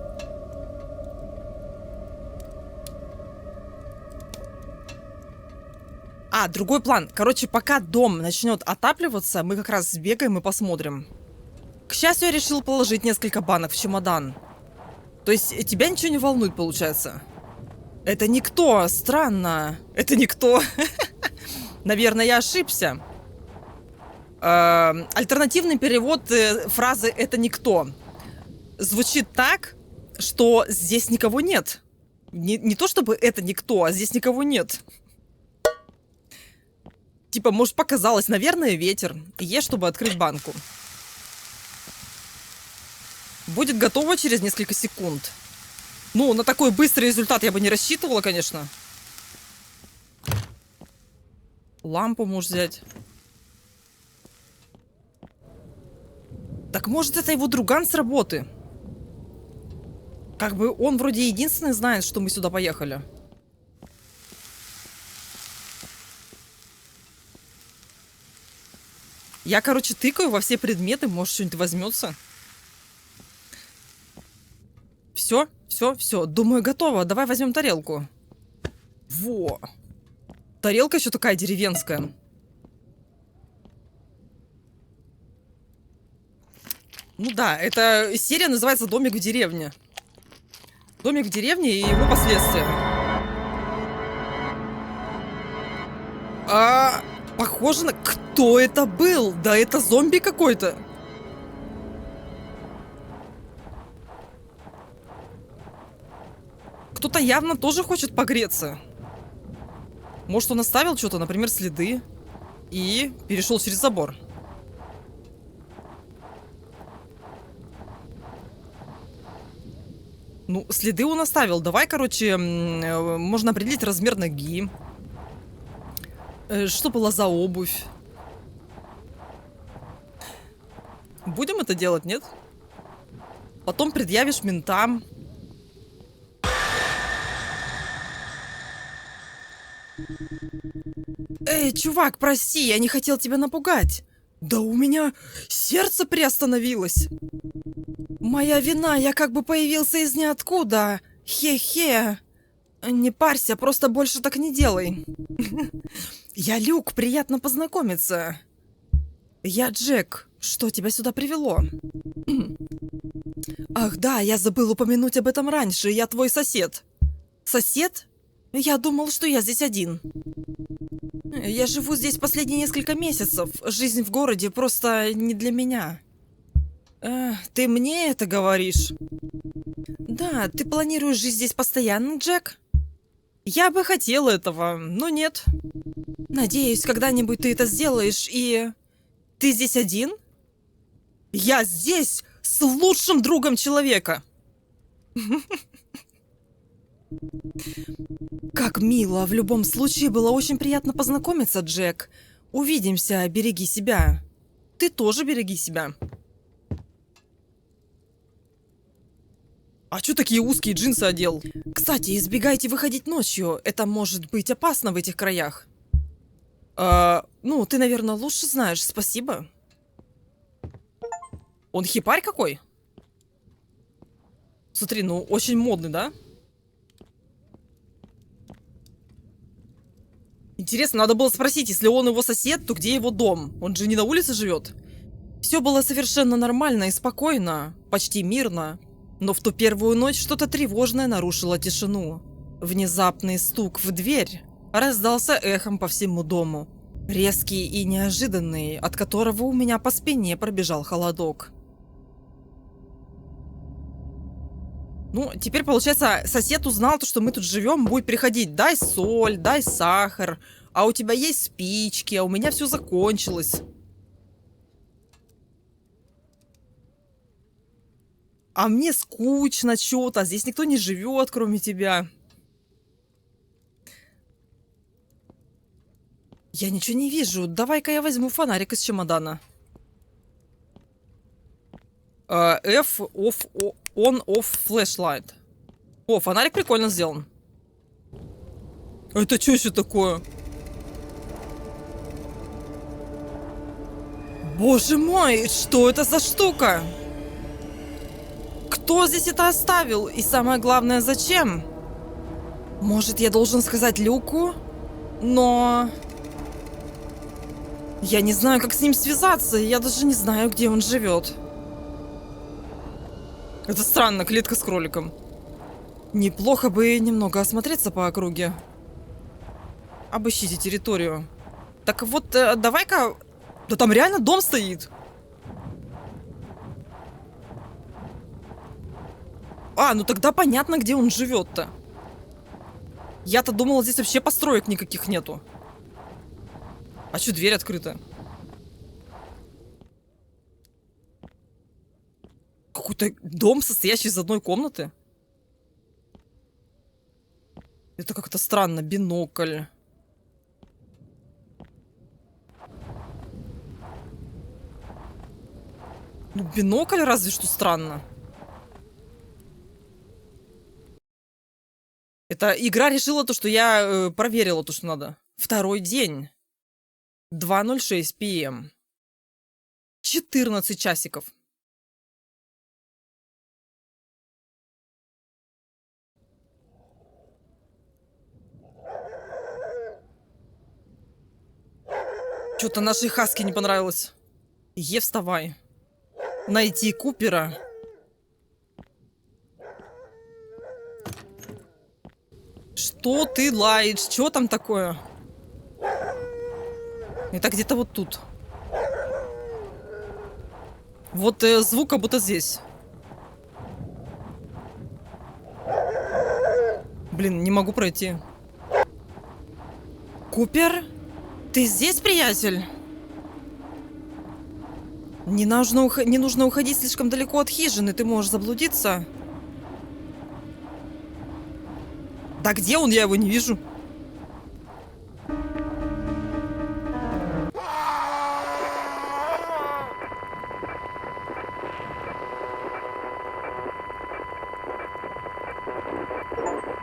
А, другой план. Короче, пока дом начнет отапливаться, мы как раз сбегаем и посмотрим. К счастью, я решил положить несколько банок в чемодан. То есть тебя ничего не волнует, получается? Это никто. Странно. Это никто. Наверное, я ошибся. Альтернативный перевод фразы «это никто» звучит так, что здесь никого нет. Не то чтобы это никто, а здесь никого нет. Типа, может, показалось, наверное, ветер. Ешь, чтобы открыть банку. Будет готово через несколько секунд. Ну, на такой быстрый результат я бы не рассчитывала, конечно. Лампу можешь взять. Так может, это его друган с работы? Как бы он вроде единственный знает, что мы сюда поехали. Я, короче, тыкаю во все предметы, может, что-нибудь возьмется. Все, все, все. Думаю, готово. Давай возьмем тарелку. Во. Тарелка еще такая деревенская. Ну да, эта серия называется «Домик в деревне». Домик в деревне и его последствия. Похоже на... Кто это был? Да это зомби какой-то. Кто-то явно тоже хочет погреться. Может, он оставил что-то, например, следы, и перешел через забор. Ну, следы он оставил. Давай, короче, можно определить размер ноги. Что была за обувь? Будем это делать, нет? Потом предъявишь ментам. Эй, чувак, прости, я не хотел тебя напугать. Да у меня сердце приостановилось. Моя вина, я как бы появился из ниоткуда. Хе-хе. Не парься, просто больше так не делай. Я Люк, приятно познакомиться. Я Джек. Что тебя сюда привело? Ах да, я забыл упомянуть об этом раньше. Я твой сосед. Сосед? Я думал, что я здесь один. Я живу здесь последние несколько месяцев. Жизнь в городе просто не для меня. Ты мне это говоришь? Да, ты планируешь жить здесь постоянно, Джек? Я бы хотел этого, но нет. Надеюсь, когда-нибудь ты это сделаешь, и... Ты здесь один? Я здесь с лучшим другом человека. Как мило. В любом случае, было очень приятно познакомиться, Джек. Увидимся, береги себя. Ты тоже береги себя. А чё такие узкие джинсы одел? Кстати, избегайте выходить ночью. Это может быть опасно в этих краях. Ну, ты, наверное, лучше знаешь. Спасибо. Он хипарь какой? Смотри, ну, очень модный, да? Интересно, надо было спросить, если он его сосед, то где его дом? Он же не на улице живет. Все было совершенно нормально и спокойно, почти мирно. Но в ту первую ночь что-то тревожное нарушило тишину. Внезапный стук в дверь раздался эхом по всему дому. Резкий и неожиданный, от которого у меня по спине пробежал холодок. Ну, теперь, получается, сосед узнал, то, что мы тут живем, будет приходить: дай соль, дай сахар, а у тебя есть спички, а у меня все закончилось. А мне скучно что-то, а здесь никто не живет, кроме тебя. Я ничего не вижу. Давай-ка я возьму фонарик из чемодана. F, off, on, off, flashlight. О, фонарик прикольно сделан. Это что еще такое? Боже мой, что это за штука? Кто здесь это оставил? И самое главное, зачем? Может, я должен сказать Люку? Но... я не знаю, как с ним связаться. Я даже не знаю, где он живет. Это странно, клетка с кроликом. Неплохо бы немного осмотреться по округе. Обыщите территорию. Так вот, давай-ка... Да там реально дом стоит. А, ну тогда понятно, где он живет-то. Я-то думала, здесь вообще построек никаких нету. А что, дверь открыта? Какой-то дом, состоящий из одной комнаты? Это как-то странно. Бинокль. Ну, бинокль разве что странно. Это игра решила то, что я проверила то, что надо. Второй день. 2:06 p.m. 14 часиков. Что-то нашей Хаски не понравилось. Вставай. Найти Купера. Что ты лаешь? Что там такое? Это где-то вот тут. Вот звук как будто здесь. Блин, не могу пройти. Купер? Ты здесь, приятель? Не нужно уходить слишком далеко от хижины, ты можешь заблудиться. Да где он? Я его не вижу.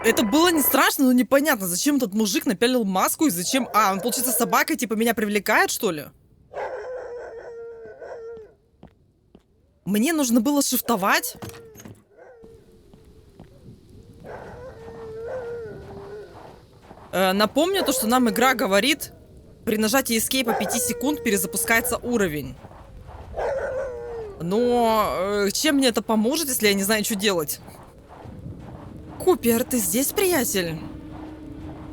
Это было не страшно, но непонятно, зачем этот мужик напялил маску и зачем... А, он, получается, собака, типа, меня привлекает, что ли? Мне нужно было шифтовать. Напомню то, что нам игра говорит, при нажатии Escape по 5 секунд перезапускается уровень. Но чем мне это поможет, если я не знаю, что делать? Купер, ты здесь, приятель?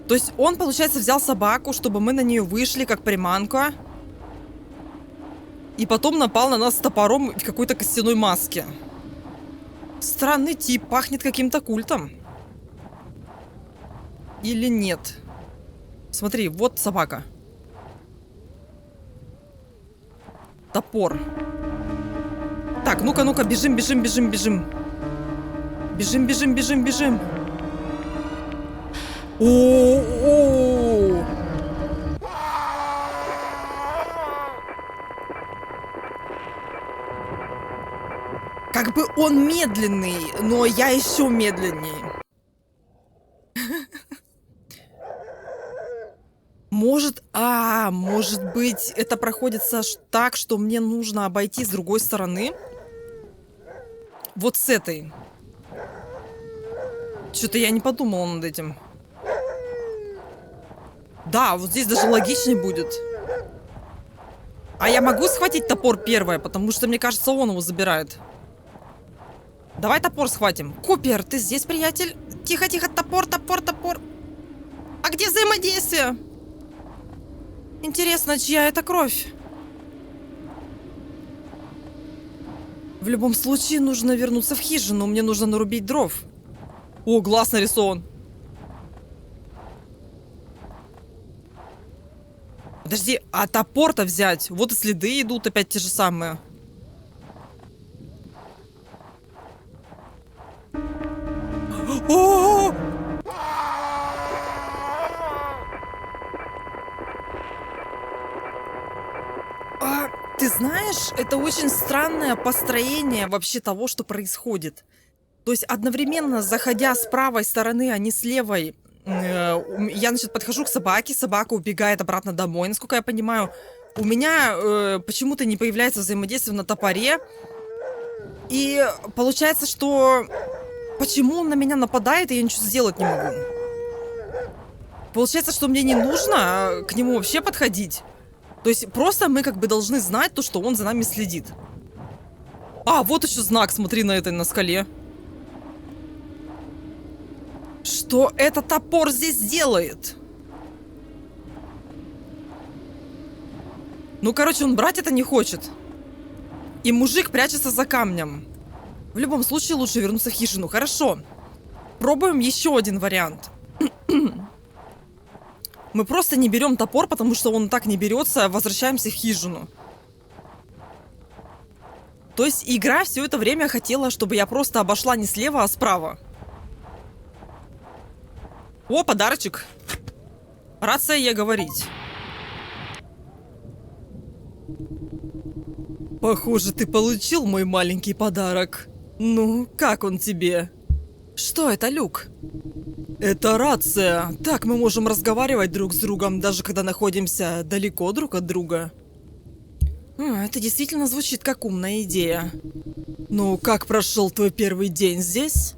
То есть он, получается, взял собаку, чтобы мы на нее вышли, как приманка. И потом напал на нас с топором в какой-то костяной маске. Странный тип, пахнет каким-то культом. Или нет? Смотри, вот собака. Топор. Так, ну-ка, ну-ка, бежим, бежим, бежим, бежим. Бежим, бежим, бежим, бежим. О-о-о! Как бы он медленный, но я еще медленнее. Может быть, это проходится так, что мне нужно обойти с другой стороны? Вот с этой. Что-то я не подумала над этим. Да, вот здесь даже логичнее будет. А я могу схватить топор первое, потому что, мне кажется, он его забирает. Давай топор схватим. Купер, ты здесь, приятель? Тихо, тихо, топор, топор, топор. А где взаимодействие? Интересно, чья это кровь? В любом случае, нужно вернуться в хижину. Мне нужно нарубить дров. О, глаз нарисован. Подожди, а топор-то взять? Вот и следы идут опять те же самые. О! Ты знаешь, это очень странное построение вообще того, что происходит. То есть одновременно, заходя с правой стороны, а не с левой, я, значит, подхожу к собаке, собака убегает обратно домой, насколько я понимаю. У меня почему-то не появляется взаимодействие на топоре. И получается, что... Почему он на меня нападает, и я ничего сделать не могу? Получается, что мне не нужно к нему вообще подходить. То есть просто мы как бы должны знать то, что он за нами следит. А, вот еще знак, смотри на этой, на скале. Что этот топор здесь делает? Ну, короче, он брать это не хочет. И мужик прячется за камнем. В любом случае, лучше вернуться в хижину. Хорошо. Пробуем еще один вариант. Мы просто не берем топор, потому что он так не берется. Возвращаемся в хижину. То есть игра все это время хотела, чтобы я просто обошла не слева, а справа. О, подарочек. Рация я говорить. Похоже, ты получил мой маленький подарок. Ну, как он тебе? Что это, Люк? Это рация. Так мы можем разговаривать друг с другом, даже когда находимся далеко друг от друга. Это действительно звучит как умная идея. Ну, как прошел твой первый день здесь?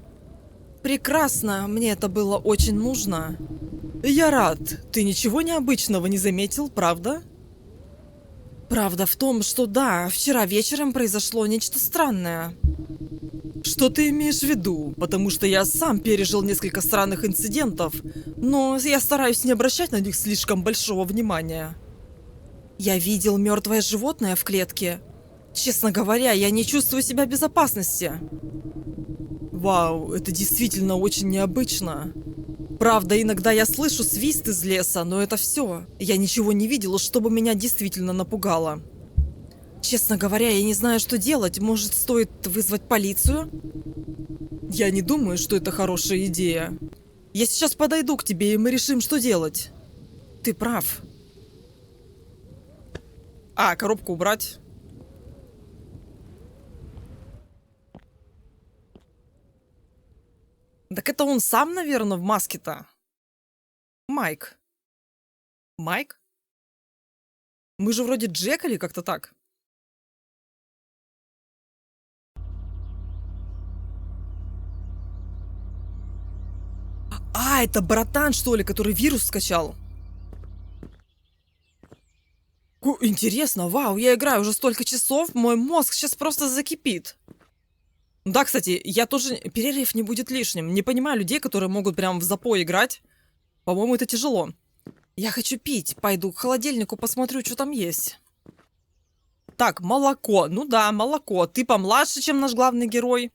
Прекрасно, мне это было очень нужно. Я рад. Ты ничего необычного не заметил, правда? Правда в том, что да, вчера вечером произошло нечто странное. Что ты имеешь в виду? Потому что я сам пережил несколько странных инцидентов, но я стараюсь не обращать на них слишком большого внимания. Я видел мертвое животное в клетке. Честно говоря, я не чувствую себя в безопасности. Вау, это действительно очень необычно. Правда, иногда я слышу свист из леса, но это все. Я ничего не видела, чтобы меня действительно напугало. Честно говоря, я не знаю, что делать. Может, стоит вызвать полицию? Я не думаю, что это хорошая идея. Я сейчас подойду к тебе, и мы решим, что делать. Ты прав. А, коробку убрать. Так это он сам, наверное, в маске-то. Майк. Майк? Мы же вроде Джек или как-то так. А, это братан, что ли, который вирус скачал? Интересно, вау, я играю уже столько часов, мой мозг сейчас просто закипит. Да, кстати, я тоже... Перерыв не будет лишним. Не понимаю людей, которые могут прям в запой играть. По-моему, это тяжело. Я хочу пить. Пойду к холодильнику, посмотрю, что там есть. Так, молоко. Ну да, молоко. Ты помладше, чем наш главный герой.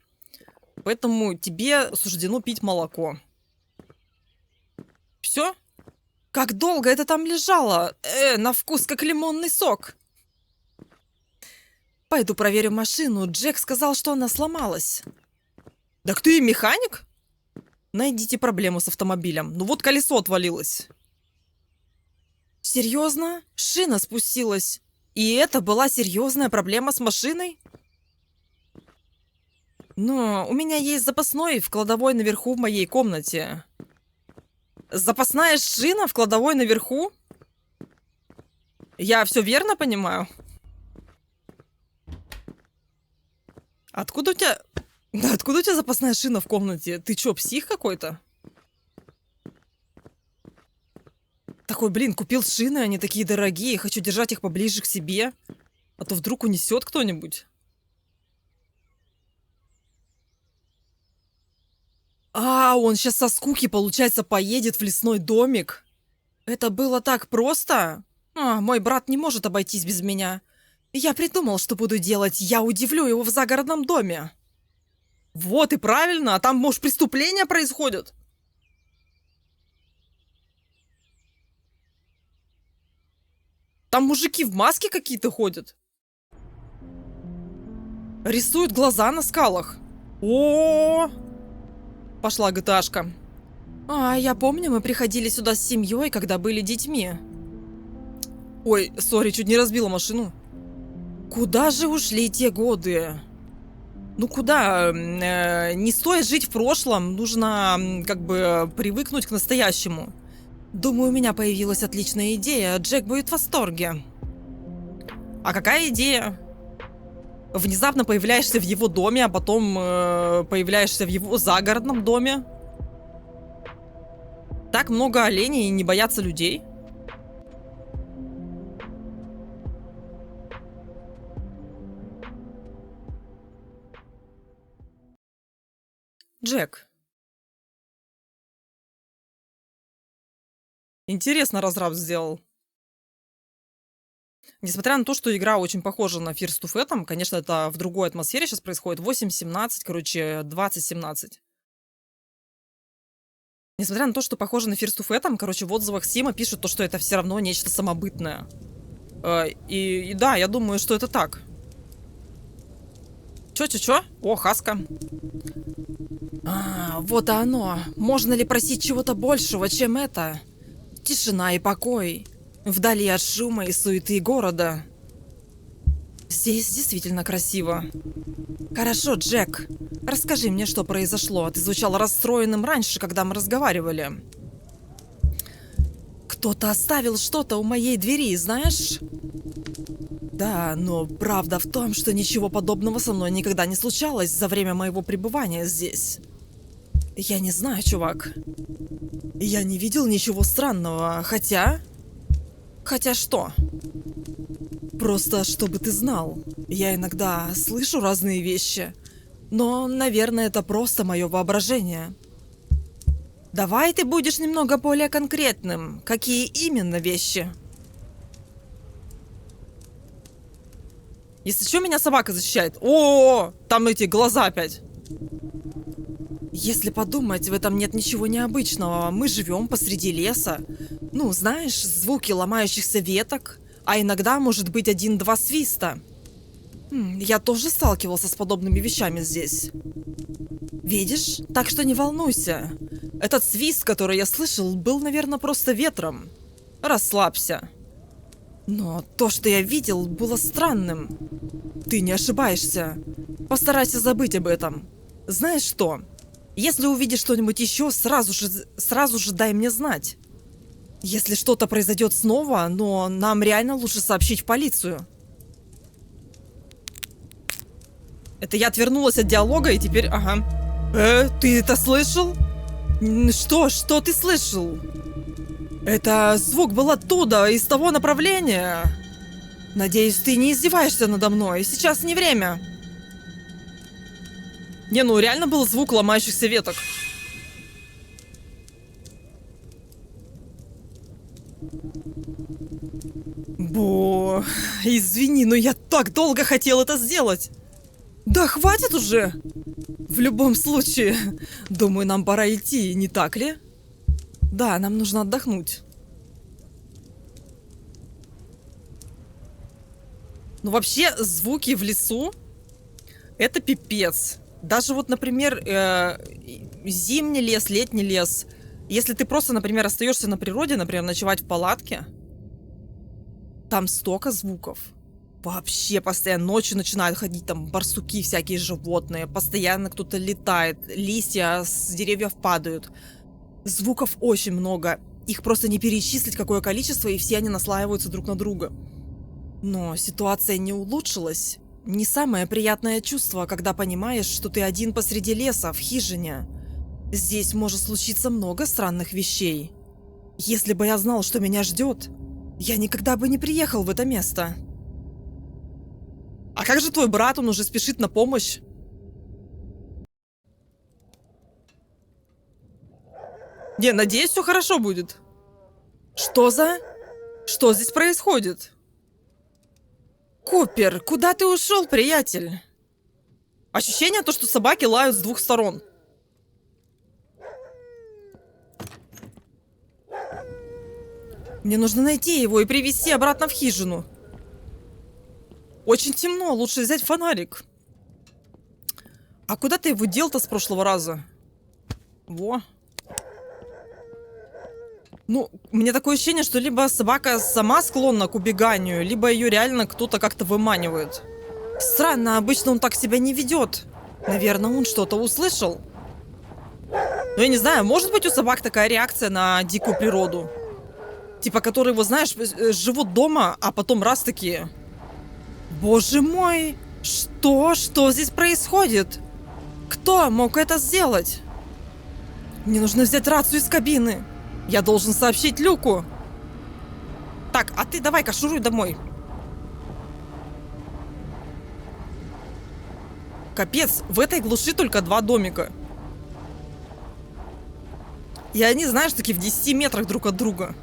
Поэтому тебе суждено пить молоко. Все? Как долго это там лежало? На вкус как лимонный сок. Пойду проверю машину. Джек сказал, что она сломалась. Так ты механик? Найдите проблему с автомобилем. Ну вот колесо отвалилось. Серьезно? Шина спустилась. И это была серьезная проблема с машиной? Но у меня есть запасной в кладовой наверху в моей комнате. Запасная шина в кладовой наверху? Я все верно понимаю? Откуда у тебя... Да, откуда у тебя запасная шина в комнате? Ты чё, псих какой-то? Такой, блин, купил шины, они такие дорогие, хочу держать их поближе к себе. А то вдруг унесет кто-нибудь. А, он сейчас со скуки, получается, поедет в лесной домик. Это было так просто? А, мой брат не может обойтись без меня. Я придумал, что буду делать. Я удивлю его в загородном доме. Вот и правильно, а там, может, преступления происходят? Там мужики в маске какие-то ходят. Рисуют глаза на скалах. О, пошла ГТАшка. А, я помню, мы приходили сюда с семьей, когда были детьми. Ой, сори, чуть не разбила машину. Куда же ушли те годы? Ну куда? Не стоит жить в прошлом, нужно как бы привыкнуть к настоящему. Думаю, у меня появилась отличная идея, Джек будет в восторге. А какая идея? Внезапно появляешься в его доме, а потом появляешься в его загородном доме. Так много оленей и не боятся людей. Джек. Интересно разраб сделал. Несмотря на то, что игра очень похожа на First to Fathom, конечно, это в другой атмосфере сейчас происходит. 8.17, короче, 20.17. Несмотря на то, что похоже на First to Fathom, короче, в отзывах Сима пишут то, что это все равно нечто самобытное. И да, я думаю, что это так. Чё? О, Хаска. А, вот и оно. Можно ли просить чего-то большего, чем это? Тишина и покой. Вдали от шума и суеты города. Здесь действительно красиво. Хорошо, Джек. Расскажи мне, что произошло. Ты звучал расстроенным раньше, когда мы разговаривали. Кто-то оставил что-то у моей двери, знаешь? Да, но правда в том, что ничего подобного со мной никогда не случалось за время моего пребывания здесь. Я не знаю, чувак. Я не видел ничего странного, хотя... Хотя что? Просто, чтобы ты знал, я иногда слышу разные вещи, но, наверное, это просто мое воображение. Давай ты будешь немного более конкретным. Какие именно вещи? Если что, меня собака защищает. О, там эти глаза опять. Если подумать, в этом нет ничего необычного. Мы живем посреди леса. Ну, знаешь, звуки ломающихся веток, а иногда может быть 1-2 свиста. Я тоже сталкивался с подобными вещами здесь. Видишь? Так что не волнуйся. Этот свист, который я слышал, был, наверное, просто ветром. Расслабься. Но то, что я видел, было странным. Ты не ошибаешься. Постарайся забыть об этом. Знаешь что? Если увидишь что-нибудь еще, сразу же дай мне знать. Если что-то произойдет снова, но нам реально лучше сообщить в полицию. Это я отвернулась от диалога и теперь... Ага. Ты это слышал? Что ты слышал? Это звук был оттуда, из того направления. Надеюсь, ты не издеваешься надо мной. Сейчас не время. Не, ну реально был звук ломающихся веток. Извини, но я так долго хотел это сделать. Да хватит уже. В любом случае, думаю, нам пора идти, не так ли? Да, нам нужно отдохнуть. Ну вообще, звуки в лесу это пипец. Даже вот, например, зимний лес, летний лес. Если ты просто, например, остаешься на природе, например, ночевать в палатке, там столько звуков. Вообще постоянно ночью начинают ходить там барсуки, всякие животные. Постоянно кто-то летает, листья с деревьев падают. Звуков очень много. Их просто не перечислить, какое количество, и все они наслаиваются друг на друга. Но ситуация не улучшилась. Не самое приятное чувство, когда понимаешь, что ты один посреди леса, в хижине. Здесь может случиться много странных вещей. Если бы я знал, что меня ждет, я никогда бы не приехал в это место. А как же твой брат? Он уже спешит на помощь. Не, надеюсь, все хорошо будет. Что за... Что здесь происходит? Купер, куда ты ушел, приятель? Ощущение то, что собаки лают с двух сторон. Мне нужно найти его и привести обратно в хижину. Очень темно, лучше взять фонарик. А куда ты его дел-то с прошлого раза? Во. Ну, мне такое ощущение, что либо собака сама склонна к убеганию, либо ее реально кто-то как-то выманивает. Странно, обычно он так себя не ведет. Наверное, он что-то услышал. Ну, я не знаю, может быть у собак такая реакция на дикую природу? Типа, которые, вот знаешь, живут дома, а потом раз такие... Боже мой! Что? Что здесь происходит? Кто мог это сделать? Мне нужно взять рацию из кабины. Я должен сообщить Люку. Так, а ты давай-ка шуруй домой. Капец, в этой глуши только 2 домика. И они, знаешь, такие в 10 метрах друг от друга.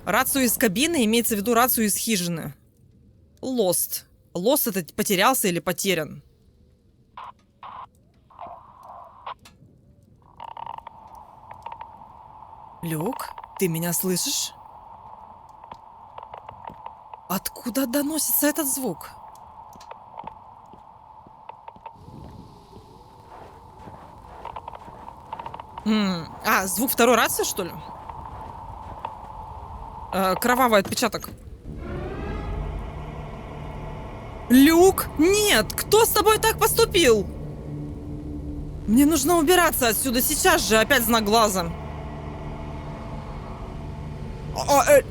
Рацию из кабины имеется в виду рацию из хижины. Lost. Lost это потерялся или потерян. Люк, ты меня слышишь? Откуда доносится этот звук? Звук второй рации, что ли? Кровавый отпечаток. Люк, нет! Кто с тобой так поступил? Мне нужно убираться отсюда сейчас же, опять знак глаза.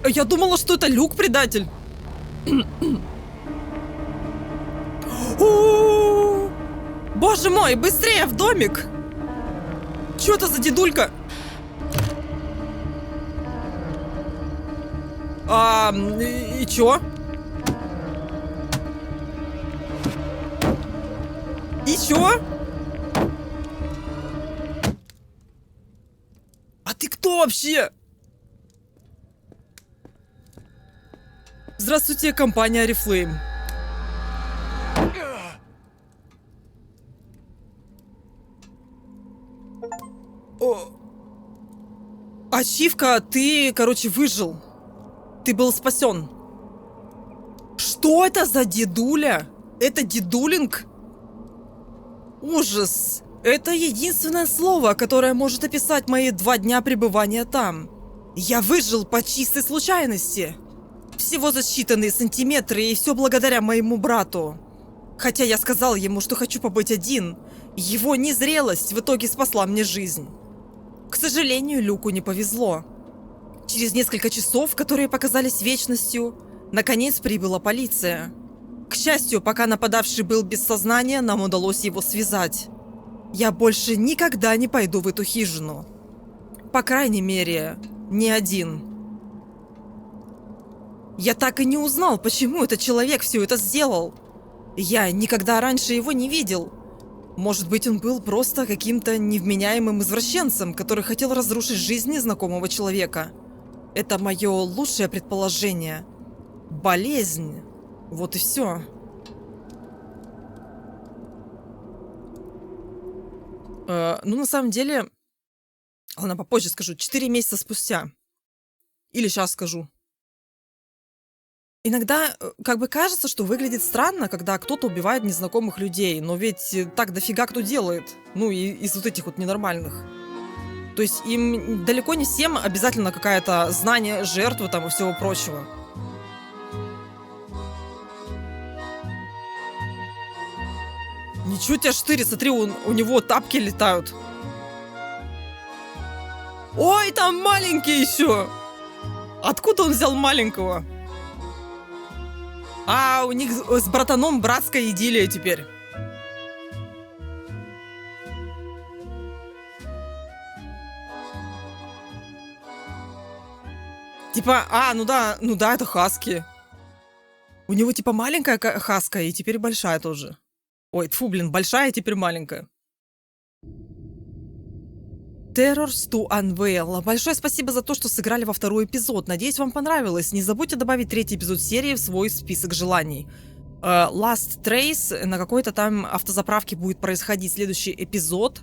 Я думала, что это Люк предатель. Боже мой, быстрее в домик! Чё это за дедулька? И чё? И чё? А ты кто вообще? Здравствуйте, компания Oriflame. Ачивка, ты, короче, выжил. Ты был спасен. Что это за дедуля? Это дедулинг? Ужас. Это единственное слово, которое может описать мои 2 дня пребывания там. Я выжил по чистой случайности. Всего за считанные сантиметры, и все благодаря моему брату. Хотя я сказал ему, что хочу побыть один, его незрелость в итоге спасла мне жизнь. К сожалению, Люку не повезло. Через несколько часов, которые показались вечностью, наконец прибыла полиция. К счастью, пока нападавший был без сознания, нам удалось его связать. Я больше никогда не пойду в эту хижину. По крайней мере, не один. Я так и не узнал, почему этот человек все это сделал. Я никогда раньше его не видел. Может быть, он был просто каким-то невменяемым извращенцем, который хотел разрушить жизнь незнакомого человека. Это мое лучшее предположение. Болезнь. Вот и все. Ну, на самом деле... Ладно, попозже скажу. 4 месяца спустя. Или сейчас скажу. Иногда как бы кажется, что выглядит странно, когда кто-то убивает незнакомых людей. Но ведь так дофига кто делает. Ну, и из вот этих вот ненормальных. То есть им далеко не всем обязательно какое-то знание жертвы там и всего прочего. Ничего тебя штырит, смотри, у него тапки летают. Ой, там маленький еще! Откуда он взял маленького? А, у них с братаном братская идиллия теперь. Типа, ну да, это хаски. У него типа маленькая хаска и теперь большая тоже. Ой, тьфу, блин, большая и теперь маленькая. Terrors to Unveil. Большое спасибо за то, что сыграли во 2-й эпизод. Надеюсь, вам понравилось. Не забудьте добавить 3-й эпизод серии в свой список желаний. Last Trace. На какой-то там автозаправке будет происходить следующий эпизод.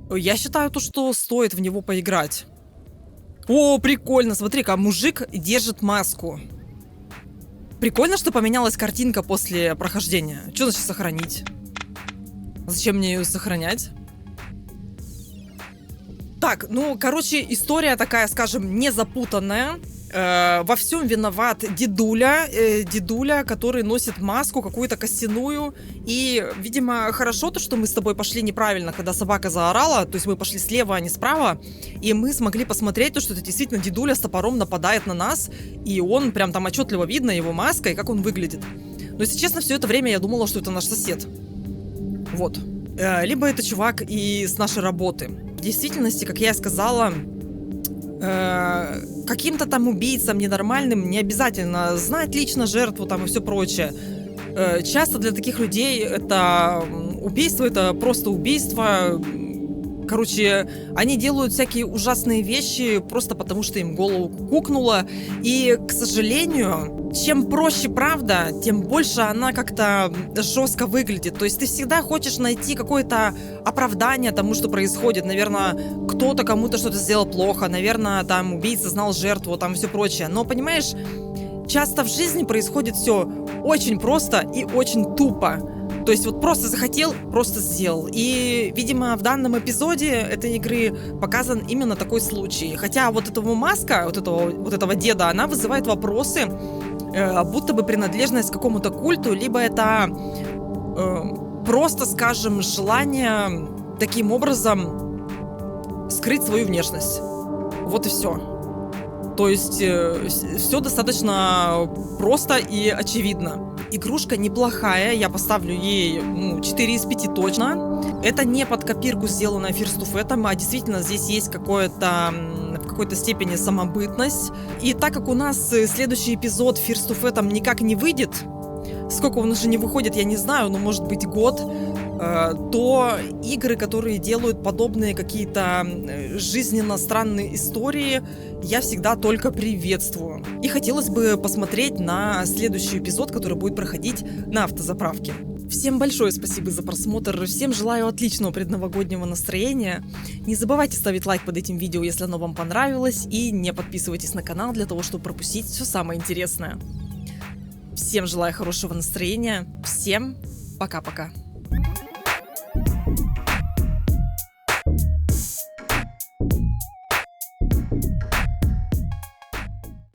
Я считаю, что стоит в него поиграть. О, прикольно. Смотри-ка, мужик держит маску. Прикольно, что поменялась картинка после прохождения. Что значит сохранить? Зачем мне ее сохранять? Так, ну, короче, история такая, скажем, незапутанная. Во всем виноват дедуля. Дедуля, который носит маску какую-то костяную. И, видимо, хорошо то, что мы с тобой пошли неправильно, когда собака заорала. То есть мы пошли слева, а не справа. И мы смогли посмотреть то, что это действительно дедуля с топором нападает на нас. И он прям там отчетливо видно, его маска и как он выглядит. Но, если честно, все это время я думала, что это наш сосед. Вот. Либо это чувак из нашей работы. В действительности, как я и сказала, каким-то там убийцам ненормальным не обязательно знать лично жертву там и все прочее. Часто для таких людей это убийство, это просто убийство. Короче, они делают всякие ужасные вещи просто потому, что им голову кукнуло. И, к сожалению, чем проще правда, тем больше она как-то жестко выглядит. То есть ты всегда хочешь найти какое-то оправдание тому, что происходит. Наверное, кто-то кому-то что-то сделал плохо. Наверное, там убийца знал жертву, там все прочее. Но, понимаешь, часто в жизни происходит все очень просто и очень тупо. То есть вот просто захотел, просто сделал. И, видимо, в данном эпизоде этой игры показан именно такой случай. Хотя вот этого маска, вот этого деда, она вызывает вопросы, будто бы принадлежность к какому-то культу, либо это просто, скажем, желание таким образом скрыть свою внешность. Вот и все. То есть все достаточно просто и очевидно. Игрушка неплохая, я поставлю ей 4 из 5 точно. Это не под копирку сделанная First of Atom, а действительно здесь есть в какой-то степени самобытность. И так как у нас следующий эпизод First of Atom никак не выйдет, сколько он уже не выходит, я не знаю, но может быть год, то игры, которые делают подобные какие-то жизненно странные истории, я всегда только приветствую. И хотелось бы посмотреть на следующий эпизод, который будет проходить на автозаправке. Всем большое спасибо за просмотр, всем желаю отличного предновогоднего настроения. Не забывайте ставить лайк под этим видео, если оно вам понравилось, и не подписывайтесь на канал для того, чтобы пропустить все самое интересное. Всем желаю хорошего настроения. Всем пока-пока.